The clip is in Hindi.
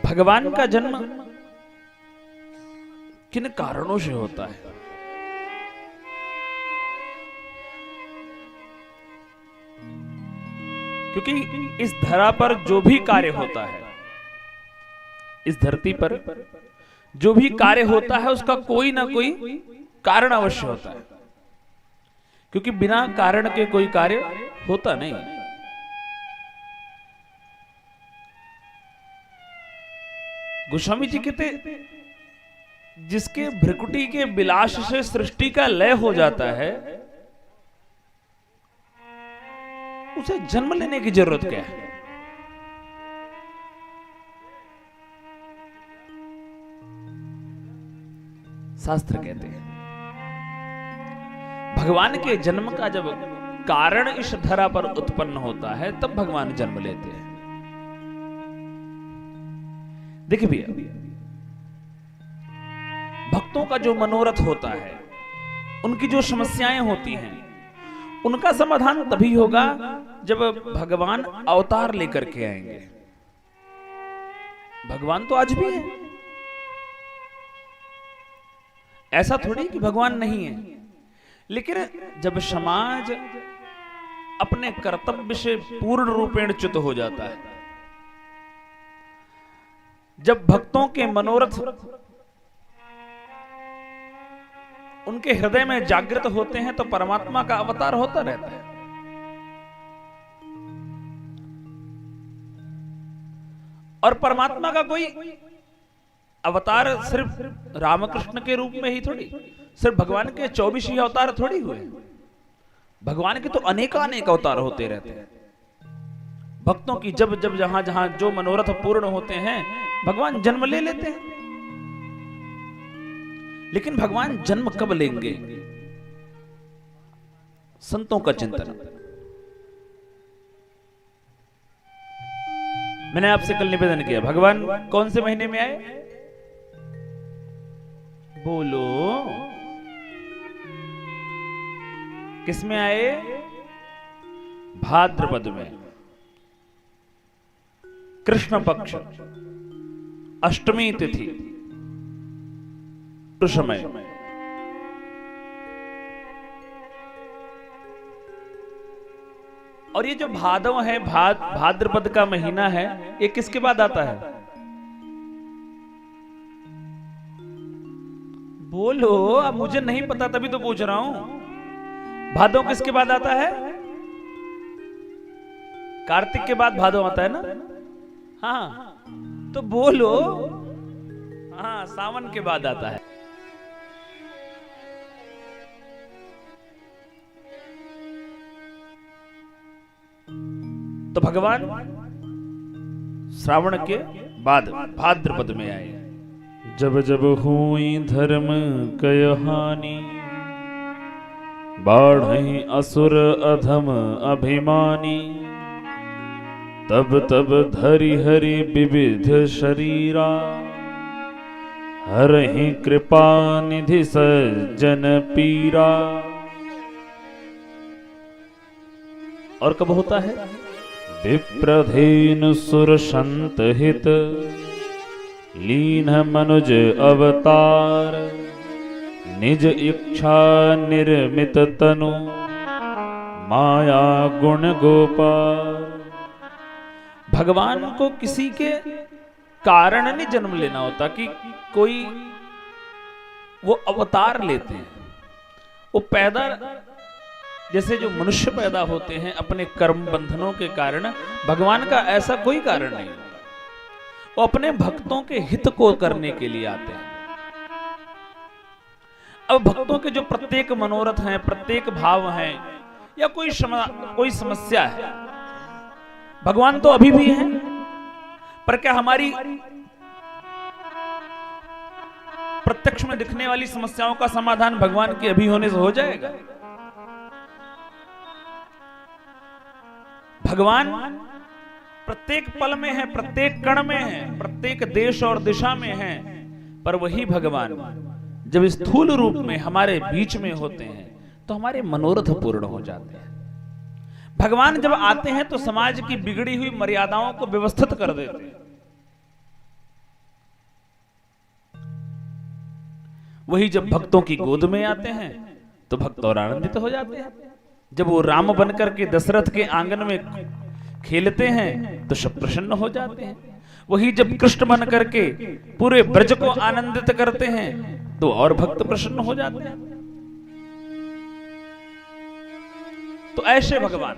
भगवान का जन्म किन कारणों से होता है? क्योंकि इस धरा पर जो भी कार्य होता है, इस धरती पर जो भी कार्य होता है उसका कोई ना कोई कारण अवश्य होता है, क्योंकि बिना कारण के कोई कार्य होता नहीं। गोस्वामी जी कहते जिसके भ्रकुटी के विलास से सृष्टि का लय हो जाता है उसे जन्म लेने की जरूरत क्या है? शास्त्र कहते हैं भगवान के जन्म का जब कारण इस धरा पर उत्पन्न होता है तब भगवान जन्म लेते हैं। देखिए भैया, भक्तों का जो मनोरथ होता है, उनकी जो समस्याएं होती हैं, उनका समाधान तभी होगा जब भगवान अवतार लेकर के आएंगे। भगवान तो आज भी है, ऐसा थोड़ी कि भगवान नहीं है, लेकिन जब समाज अपने कर्तव्य से पूर्ण रूपेण च्युत हो जाता है, जब भक्तों के मनोरथ उनके हृदय में जागृत होते हैं तो परमात्मा का अवतार होता रहता है। और परमात्मा का कोई अवतार सिर्फ रामकृष्ण के रूप में ही थोड़ी, सिर्फ भगवान के 24 ही अवतार थोड़ी हुए। भगवान के तो अनेकानेक अवतार होते रहते हैं। भक्तों की जब जब जहां जहां जो मनोरथ पूर्ण होते हैं भगवान जन्म ले लेते हैं। लेकिन भगवान जन्म कब लेंगे? संतों का चिंतन। मैंने आपसे कल निवेदन किया, भगवान कौन से महीने में आए? बोलो, किसमें आए? भाद्रपद में, कृष्ण पक्ष, अष्टमी तिथि, उस समय। और ये जो भादव है, भाद्रपद का महीना है, ये किसके बाद आता है? बोलो, अब मुझे नहीं पता तभी तो पूछ रहा हूं। भादव किसके बाद आता है? कार्तिक के बाद भादव आता है ना? हाँ, तो बोलो। हाँ, सावन के बाद आता है। तो भगवान श्रावण के बाद भाद्रपद में आए। जब जब हुई धर्म कय हानि, बाढ़हि असुर अधम अभिमानी, तब तब धरि हरि विविध शरीरा, हरहि कृपा निधि सज्जन पीरा। और कब होता है? विप्रधेनु सुर संत हित, लीन मनुज अवतार, निज इच्छा निर्मित तनु, माया गुण गोपाल। भगवान को किसी के कारण नहीं जन्म लेना होता कि कोई वो अवतार लेते हैं। वो पैदा, जैसे जो मनुष्य पैदा होते हैं अपने कर्म बंधनों के कारण, भगवान का ऐसा कोई कारण नहीं होता। वो अपने भक्तों के हित को करने के लिए आते हैं। अब भक्तों के जो प्रत्येक मनोरथ हैं, प्रत्येक भाव हैं, या कोई समस्या है, भगवान तो अभी भी हैं, पर क्या हमारी प्रत्यक्ष में दिखने वाली समस्याओं का समाधान भगवान के अभी होने से हो जाएगा? भगवान प्रत्येक पल में है, प्रत्येक कण में है, प्रत्येक देश और दिशा में है, पर वही भगवान जब स्थूल रूप में हमारे बीच में होते हैं तो हमारे मनोरथ पूर्ण हो जाते हैं। भगवान जब आते हैं तो समाज की बिगड़ी हुई मर्यादाओं को व्यवस्थित कर देते हैं। वही जब भक्तों की गोद में आते हैं तो भक्त और आनंदित हो जाते हैं। जब वो राम बनकर के दशरथ के आंगन में खेलते हैं तो सब प्रसन्न हो जाते हैं। वही जब कृष्ण बन करके पूरे ब्रज को आनंदित करते हैं तो और भक्त प्रसन्न हो जाते हैं। तो ऐसे भगवान